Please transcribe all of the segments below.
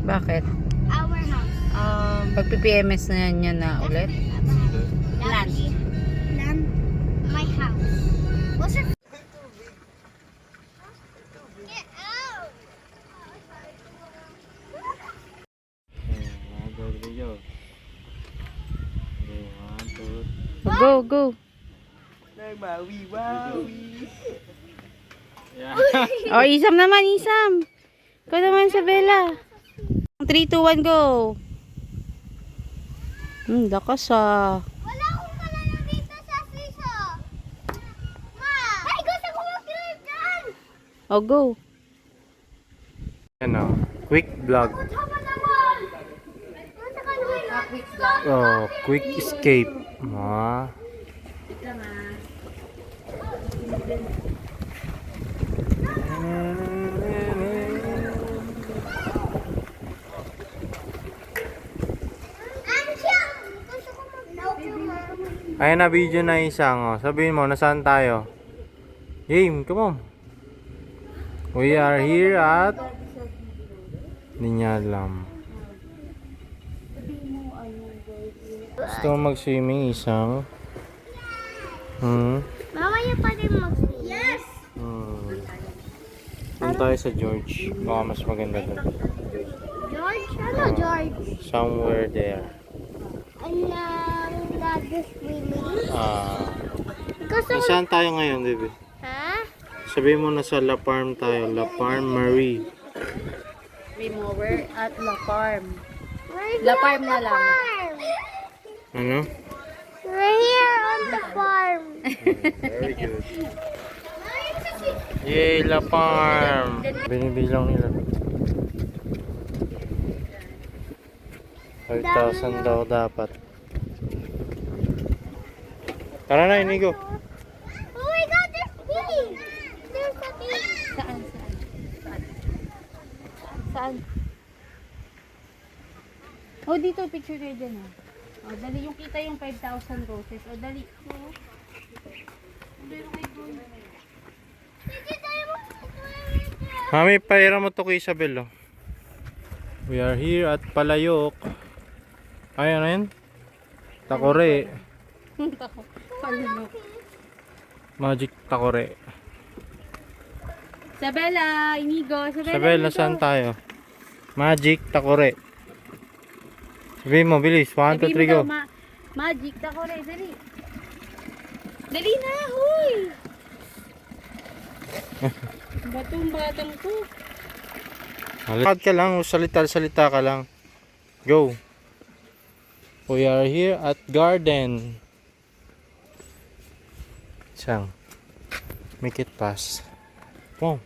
Bakit? Our house. Pag-PPMS na yan niya na ulit? Land. Land. My house. What's your... Get out! Go, go. Oh, Isam naman, Isam. Ikaw naman, Isabela. 3, 2, 1, go. Lakas ah. Wala akong kalala dito sa siso. Ma! Ay, gusto ko mag-drive dyan! Oh, go. Ano, quick vlog. Tama naman! Nasa kanila. Oh, quick escape. Ah. Gusto ko mag-drive. Ayan na video na isang. Oh. Sabihin mo, nasaan tayo? Game, come on. We are here at... Hindi niya alam. Gusto mo mag-swimming isang? Mamaya pa rin mag-swimming. Yes! Doon tayo sa George. Baka mas maganda doon. George? Ano George? Somewhere there. Not the swimming? Gusto mo... Nasaan tayo ngayon, baby? Ha? Sabihin mo nasa La Farm tayo. La Farm Marie. Remover at La Farm. We're La here Farm on na the lang. farm. Ano? We're here on the farm. Very good. Yay, La Farm! Binibilang nila. 5,000 daw dapat. Tara na, Inigo. Oh my God, there's bee! There's a bee. Saan? Saan? Oh, dito picture kayo dyan ah. Oh, dali yung kita yung 5,000 roses. Oh, dali. Oh. Sige tayo mag- Mami, paira mo to kay Isabel. Oh. We are here at Palayok. Ay, ano yun? Takore. Palunok. Magic Takore. Isabela, Inigo. Isabel, nasaan tayo? Magic Takore. Sabihin mo, bilis. 1, 2, 3, go. Magic, takore, dali. Dali na, huy! Batong ko. Lakad ka lang, salita ka lang. Go. We are here at garden. Isang. Make it pass. Wow.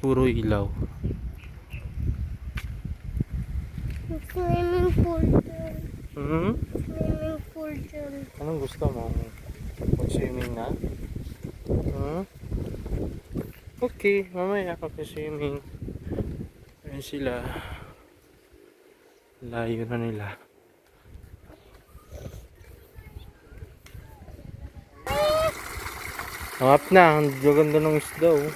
Puro ilaw. Swimming pool dyan. Swimming pool dyan. Anong gusto mo? Mag-swimming na? Okay, mamaya kapag-swimming. Ayan sila. Layo na nila. Hangap na, ang ganda ng isda oh.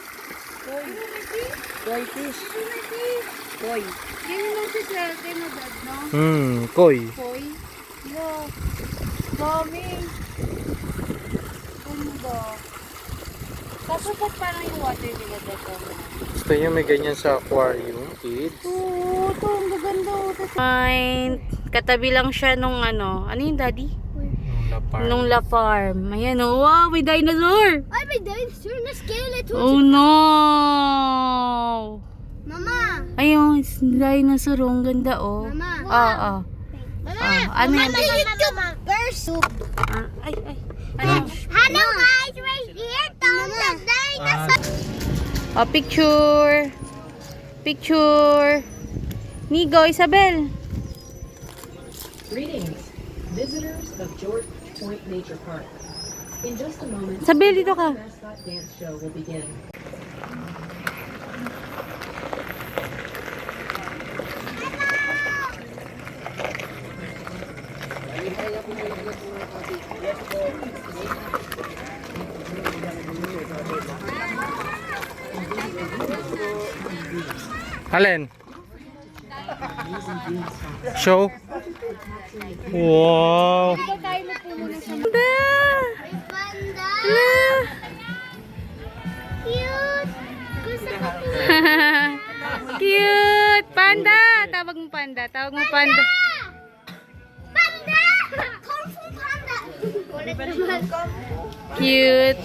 Koi fish. Koi. Yan lang si Swerte na dad, no? Koi. Koi. Yo. Dami. Kumba. Tapos ba't parang yung water nila dito? Gusto nyo may ganyan sa aquarium, kids? Oo, ito ang gaganda. Ay, katabi lang siya nung ano yung daddy? Nung La Farm. Ayan, oh, wow, may dinosaur. Ay, may dinosaur na skeleton. Oh no! Mama! Ayun, dinosaur, oh, ang ganda, oh. Mama! Oo. Mama! Ano yan? Mama, YouTube soup. Ay. Hello guys, we're here. Tom the dinosaur. Oh, picture. Picture. Nigo, Isabel. Greetings, visitors of George Point Nature Park. In just a moment, Isabel, dito ka. the mascot dance show will begin. Alin? Show? Wow! Panda! Panda! Ala! Cute! Gusto ko po. Cute! Panda! Tawag mo panda. Tawag mo panda. Panda! Kung Fu Panda! Ulit naman. Cute!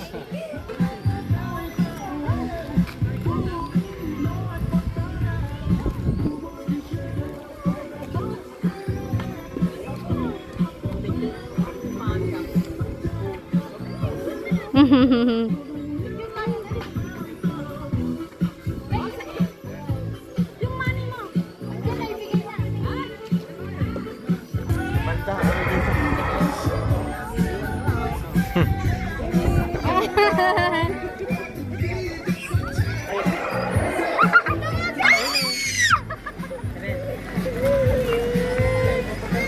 Yung money mo. Andiyan na ibigay na.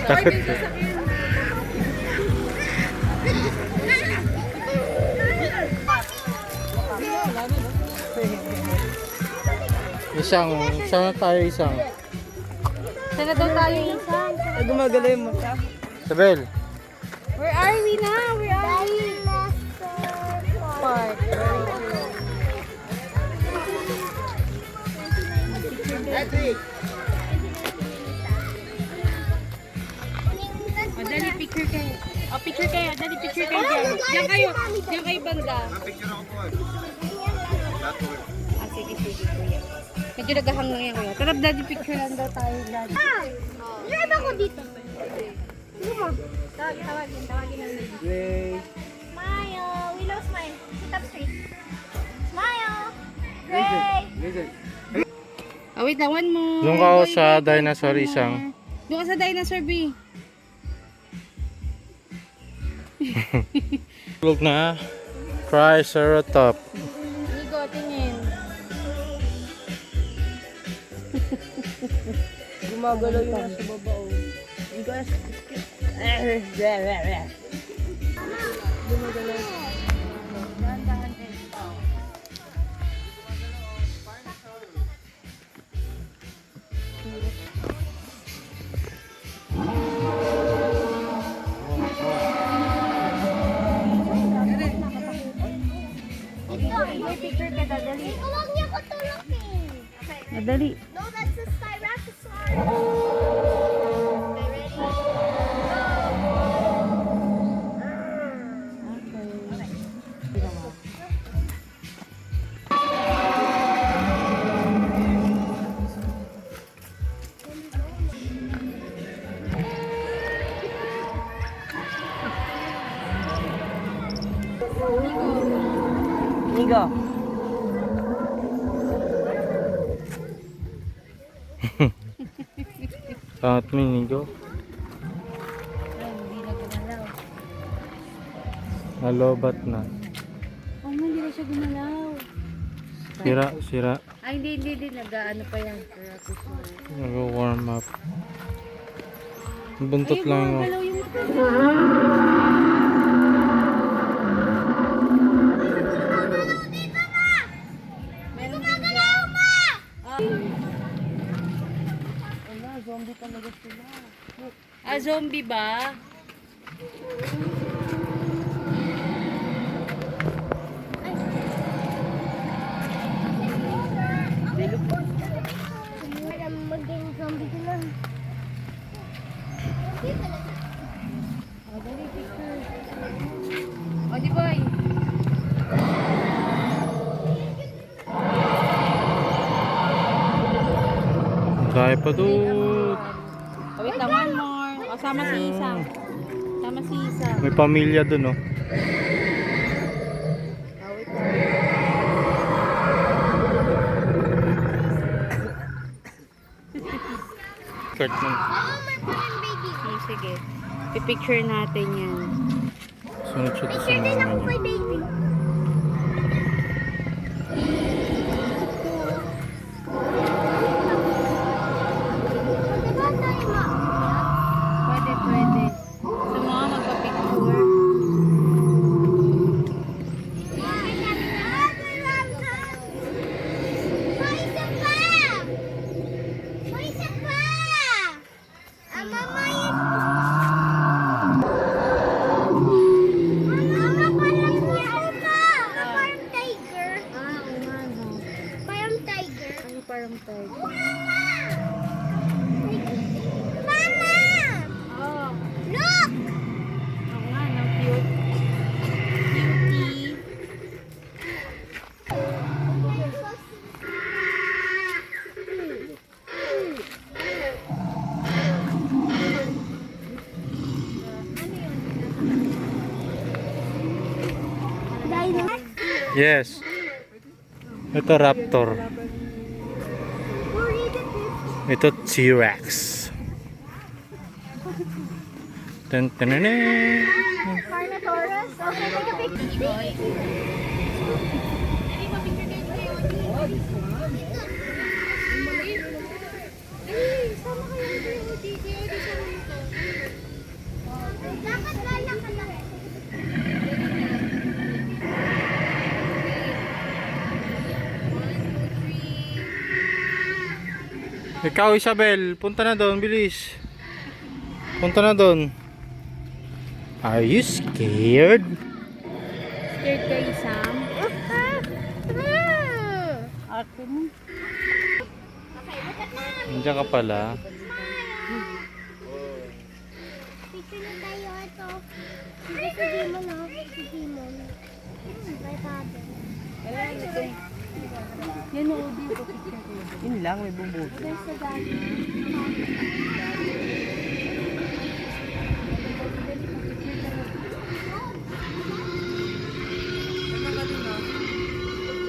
Takot. Isang na tayo isang. Sana daw tayo isang. Sabel. Where are we now? Where are we? Park. O, dali, picture kayo. O, picture kayo. Dali, picture kayo dyan. Diyan kayo. Diyan kayo banda. Ah, sige, sige, kuya. Medyo nagahang lang yan, kuya. Tara, daddy, picture lang daw tayo, daddy. Drive ako dito. Sige mo. Tawagin ang lady. Smile. Willow smile. Sit up straight. Smile. Great. Oh, wait lang, one more. Doon ka Boy, sa wait, dinosaur one isang. more. Doon ka sa dinosaur, B. Look na. Triceratop. Nigo, tingin. Gumagalaw yung nasa baba, oh. May picture ka, dadali. Huwag niya ko tulukin. Madali. No, that's a Styracosaurus. Okay, ready? Nigo. Tangat mo Nigo. Hindi na gumalaw. Nalobat na. Oh, hindi na siya gumalaw. Sira. Ay, hindi. Nag-ano pa yan. Nag-warm up. Buntot lang yung... Gumagalaw yung mata. Meron din dyan. Zombie talaga sila. Ah, zombie ba? Maging zombie ko lang. Oh, dali, picture. Oh, di boy. Dahil pa doon. Oh, wait lang, one more. Oh, sama si Isang. Sama si Isang. May pamilya doon, oh. Oh, wait lang. Kurt mo. Oo, may pulang baby. Sige. Pipicture natin yan. Sunod siya doon sa Picture din ako mga kay baby. Diba tayo ma? Pwede. Sa mga magpa-picture. May isa pa! parang third. Mama! Oh, Look! oo nga, no, cute. Cutie. Dino. Yes. Ito raptor. Ito T-Rex. Tan tanane. Carnotaurus. Okay, take a picture. Sama kayo kay Odi. Kay Odi sa nito. Dapat gaya ka lang. Ikaw Isabel, punta na doon, bilis. Punta na doon. Are you scared? Scared kay Sam? Ate mo. Okay, look at mom. Nandiyan ka pala. Picture na tayo ito. Sige, si Demon, no? Si Demon. My father. Yan o, Odi. Yun lang, may bumbuto. There's the daddy.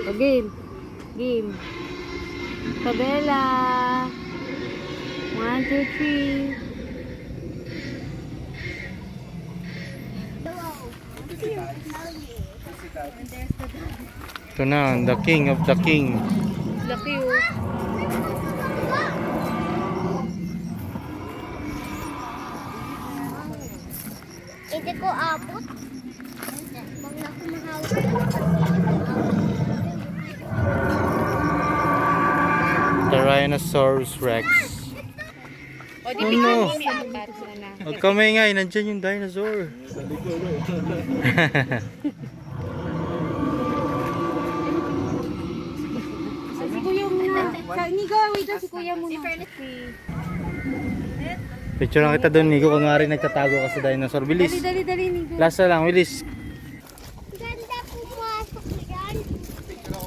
O, game. Game. Isabela. 1, 2, 3. Ito na, the king of the king. Laki o. Hindi ko abot. Huwag na kumahawak. Tyrannosaurus Rex. O, di Oh, picture no. mo may apat na. Huwag ka maingay, nandiyan yung dinosaur. Si Kuya muna. Nigo, wait lang si Kuya muna. Picture lang kita doon, Nico. Kunwari nagtatago ka sa dinosaur. Bilis. Dali, Nigo. Last na lang, bilis. Ganda pumasok yan.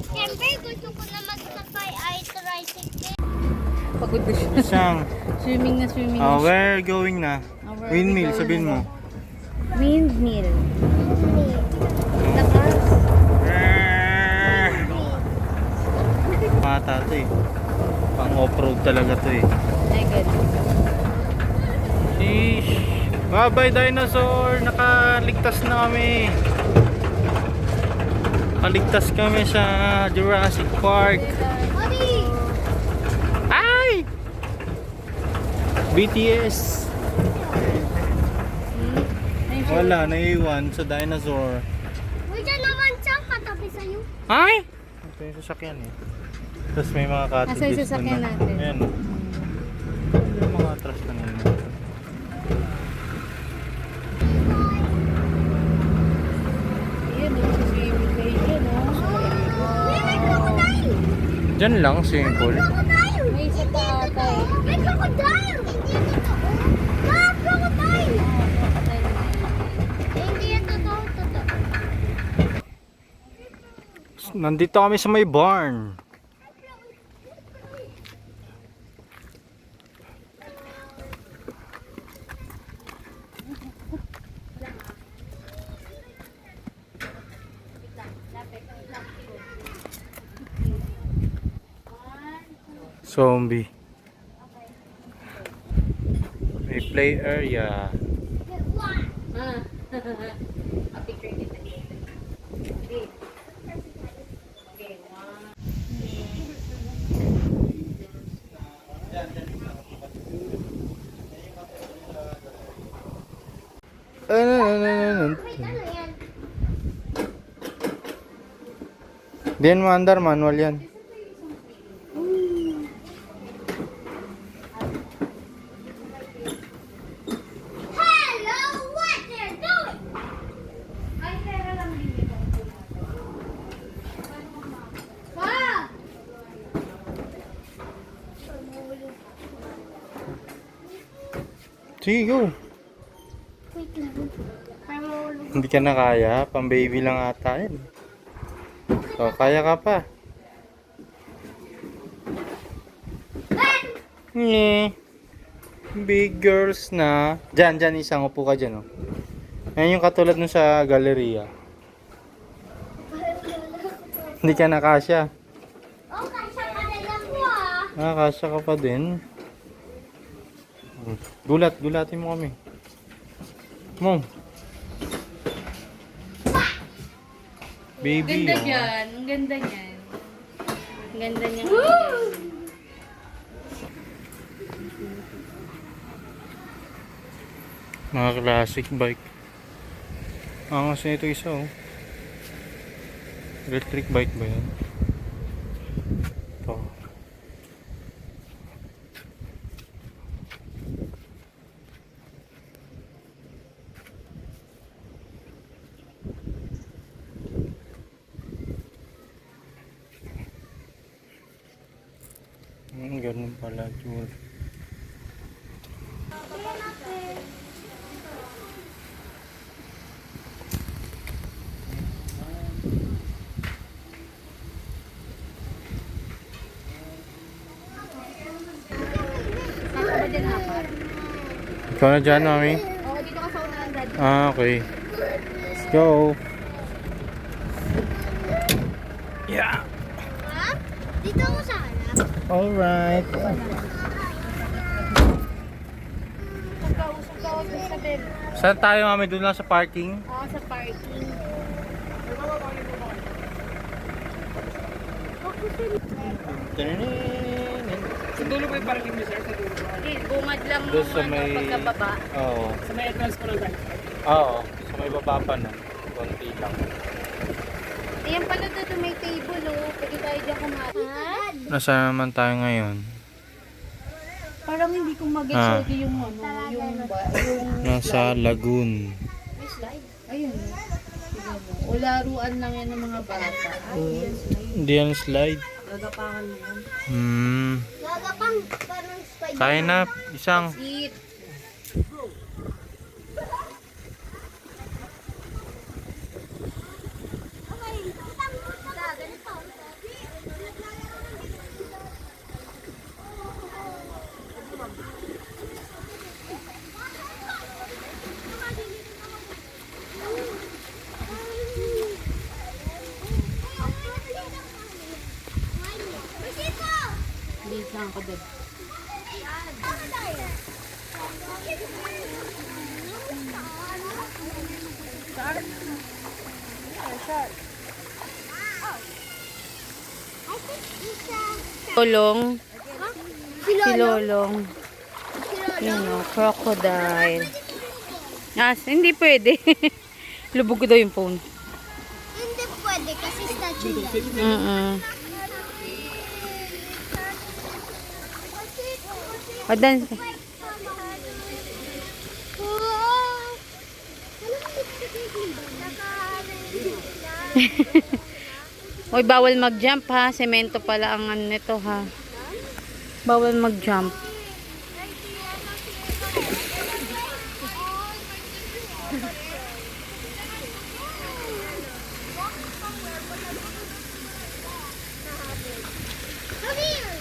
Siyempre, gusto ko na magsakay ay tricycle. Pagod na siya. Isang. Swimming na swimming. Oh, na siya. where going na? Where are we Windmill, going sabihin mo. Windmill. Lakas. Mata to eh. Pang off-road talaga to eh. Ay, good. Sheesh. Bye-bye dinosaur. Nakaligtas na kami. Nakaligtas kami sa Jurassic Park. Odi! Ay! BTS. Wala, naiwan sa dinosaur. Uy, dyan naman siya katabi sa'yo. Ay! Ito yung sasakyan eh. Tapos may mga cottages. Nasa yung sasakyan doon na. natin? Ayan. Yung mga atras na nila. Ayan, swimming kayo dyan, May crocodile! Diyan lang, swimming pool. Crocodile! May isa pa ata eh. May crocodile! Hindi yan totoo. Ah, crocodile! Hindi yan totoo. Nandito kami sa may barn. Zombie. May play area. A picture dito. Okay. Okay, one. Wait, ano yan? Diyan mo andar, manual yan. Hello, what they're doing? Ay, pera lang dito. Wow! Sige, go. Wait lang. Para mahulog. Hindi ka na kaya. Pang baby lang ata yan. O, kaya ka pa. Nye. Big girls na. Diyan, isang upo ka dyan, oh. Yan yung katulad nun sa galleria. Hindi ka na kasya. Oh, kasya pa rin ako ah. Ah, kasya ka pa din. Gulatin mo kami. Mom. Baby, Ganda oh. dyan. Ang ganda niyan. Ang ganda niya. Mga classic bike. Angas na ito isa, oh. Electric bike ba yan? Ito. Ganun pala, Jewel. Ikaw na dyan, mami? Oo, dito ka sa unahan, Daddy. Ah, okay. Let's go. Yeah. Ha? Dito ako sa harap. Alright. Pagkausap ka, huwag sa bed. Saan tayo, mami? Doon lang sa parking? Oo, sa parking. Sa dulo ba yung parking niyo, sir? Sa dulo. Hindi, bungad lang Doon nung sa ano, may... pagkababa. Oo. Sa may entrance ko lang tayo. Oo. Sa may baba pa na. Konti lang. Ayan pala dito may table, oh. Pwede tayo dyan kumain. Ha? Nasaan naman tayo ngayon? Parang hindi ko mag-gets Ah. yung ano, yung Nasa Lagoon. may slide. Ayun. Tignan mo. O laruan lang yan ng mga bata. Ay, yan slide. Hindi yan slide. Gagapangan mo yan. Gagapang parang spider. Kaya na. Isang. Eat. Eat lang ako doon. Lolong. Si Lolong. Yun o, crocodile. Ah, hindi pwede. Lubog ko daw yung phone. Hindi pwede kasi statue yan. O, dance. Oy, bawal mag-jump ha. Semento pala ang ano nito ha. Bawal mag-jump. Come here.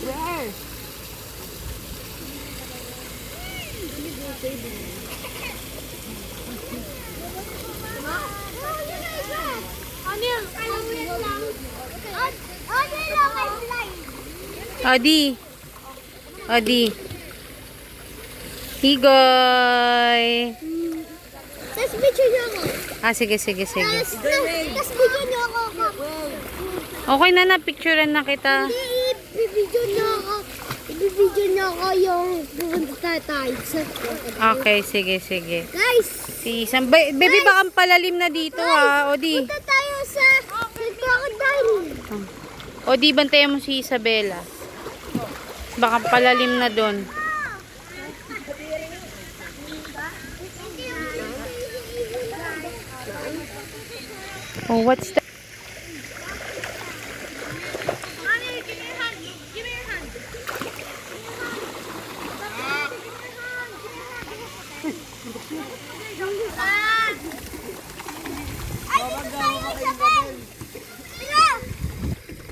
Where? Ano yan? Ano lang ay slide? Adi. Adi. Higoy. Tapos video niyo ako. Ah, sige. Tapos video niyo ako. Okay na, picturean na kita. Hindi, i-video niyo ako. I-video niyo ako yung pupunta tayo sa Okay, sige. Guys, Si baby, baka palalim na dito ha. Odi. punta tayo sa crocodile. Odi, bantayan mo si Isabela. Baka palalim na doon. Oh, what's that?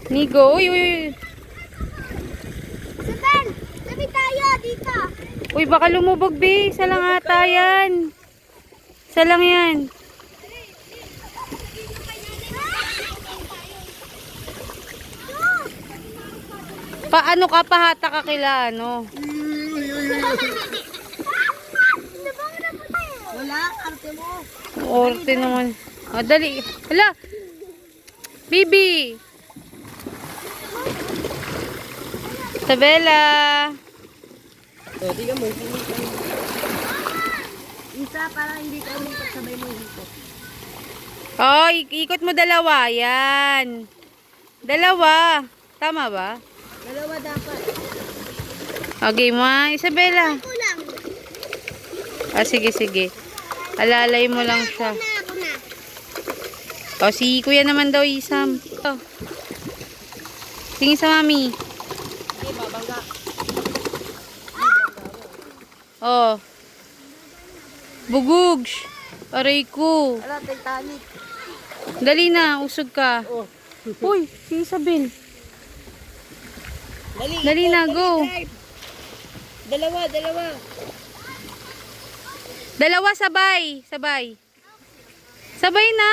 Nigo, uy, uy, uy. Saben, tabi tayo dito. Uy, baka lumubog, be. Isa lang ata yan. Isa lang yan. Paano ka pahata ka kila, ano? Wala, arte mo. Orte naman. O, dali. Hala! Bibi! Isabela! O, tingnan mo. Isa, para hindi ka umikot sabay mo hito. Oh, ikot mo dalawa. Yan. Dalawa. Tama ba? Dalawa dapat. Okay mo, Isabela. Kulang. Ah, sige, sige. Alalay mo lang siya. Ako na. O, si kuya naman daw isam. Ito. Tingin sa mami. Oh. Bugugs. Aray ko. Ala, Titanic. Dali na, usog ka. Uy, si Isabel. Dali na, go. Dalawa. Dalawa sabay. Sabay. Sabay na.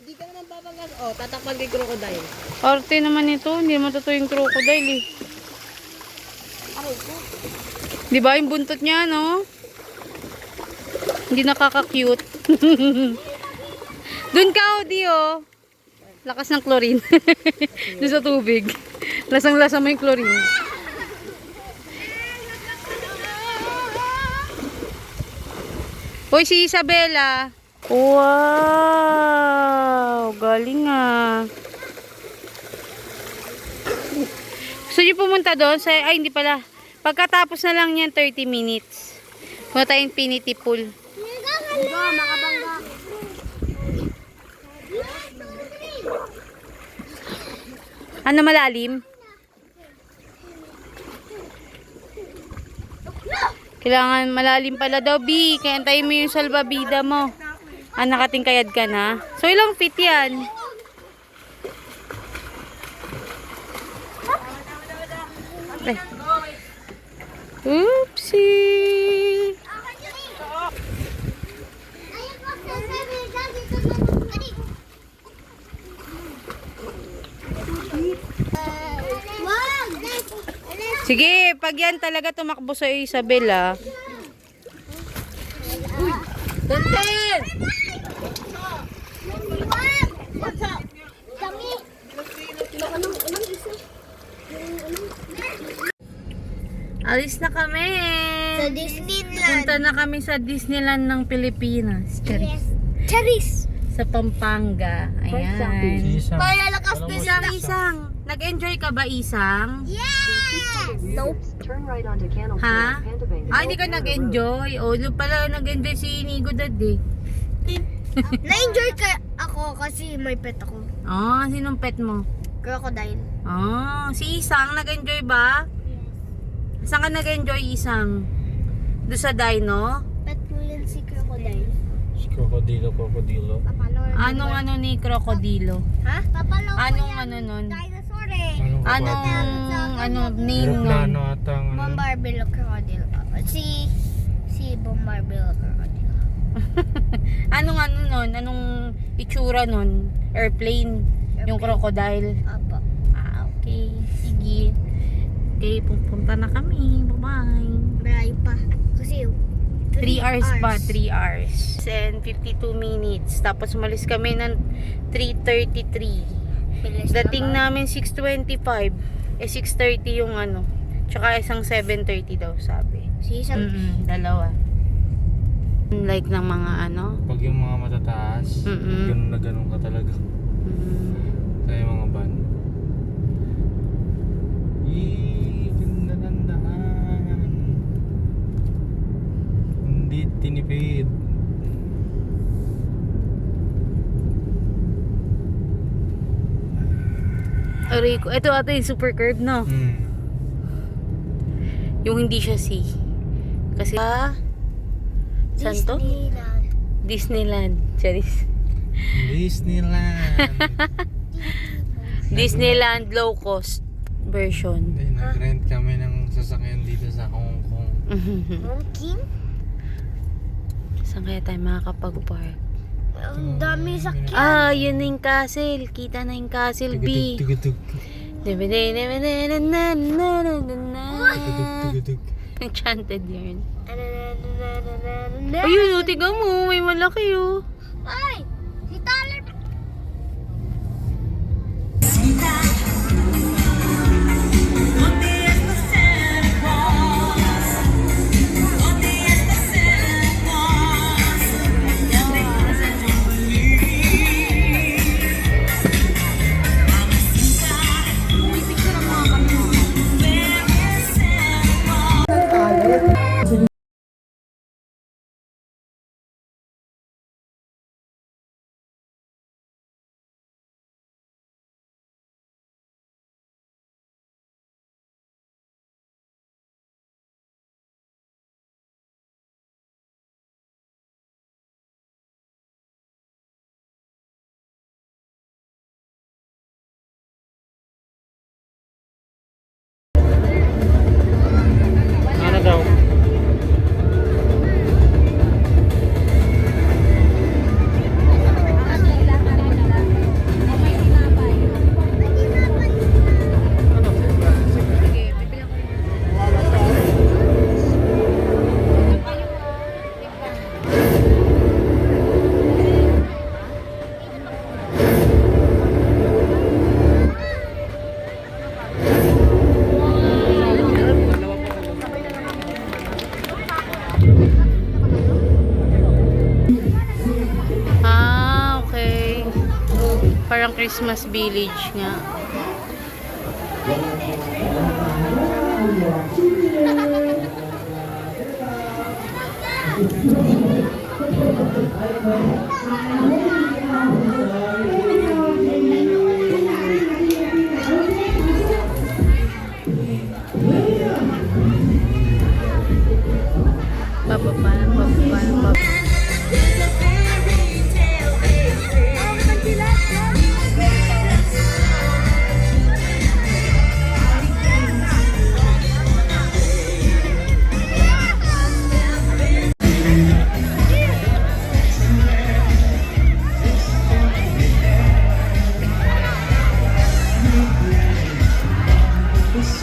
Hindi ka naman babanggas. O, tatakpan kay crocodile. Arte naman ito. Hindi naman totoo yung crocodile eh. Di ba yung buntot niya, no? Hindi nakaka-cute. Doon ka, Odi, oh. Lakas ng chlorine. Doon sa tubig. Lasang-lasa mo yung chlorine. Hoy, si Isabela. Wow! Galing ah. Gusto niyo pumunta doon? Ay, hindi pala. Pagkatapos na lang yan, 30 minutes. Punta tayong infinity pool. Go, makabangga. Ano malalim? Kailangan malalim pala daw, B. Kaya antayin mo yung salbabida mo. Ah, nakatingkayad ka na. So, ilang feet yan? Ay. Oopsie. Sige, pag yan talaga tumakbo sa Isabela. Tonten! Alis na kami. Sa Disneyland. Punta na kami sa Disneyland ng Pilipinas. Charis. Charis. Sa Pampanga. Ayan. Isang. Kaya lakas na siya. Isang. Nag-enjoy ka ba, Isang? Yes! Nope. Turn right onto Canal Ha? Panda Bay. Ay, hindi ka nag-enjoy. O, pala nag-enjoy si Inigo dad eh. Na-enjoy ka ako kasi may pet ako. Oh, sinong pet mo? Crocodile. Oh, si Isang nag-enjoy ba? Saan ka nag-enjoy, Isang? Doon sa dino? Pet mo yun si Crocodile. Krokodilo. Papalo. Anong ni krokodilo? Ha? Papalo ko Anong yan. ano nun? Dinosaur eh. Anong name nun? Aeroplano ata ang ano. Bombardil Crocodile. Si Bombardil Crocodile. Anong nun? Anong itsura nun? Airplane? Yung crocodile? Apo. Ah, okay. Sige. Okay, pupunta na kami. Bye-bye. Malayo pa. Kasi 3 hours pa, 3 hours. And 52 minutes. Tapos umalis kami ng 3:33. Bilis Dating naman. namin 6:25. Eh 6:30 yung ano. Tsaka isang 7:30 daw sabi. Si isang Dalawa. Like ng mga ano. Pag yung mga matataas, ganun na ganun ka talaga. Tayo mga van. Ganda ng daan. Hindi tinipid. Aray ko. Ito ata yung super curve, no? Yung hindi siya C. Kasi, saan to? Disneyland. Charis. Disneyland. Disneyland low cost version. Hindi, nag-rent kami ng sasakyan dito sa Hong Kong. Monkey? Saan kaya tayo makakapag-park? Ang dami sakyan. Ah, yun na yung castle. Kita na yung castle, B. Tugutug. Enchanted yarn. Ayun, oh, tiga mo. May malaki, oh. Ay! Si Tyler! Ano daw? Ah, okay. Parang Christmas village nga. Bababa, bababa, bababa.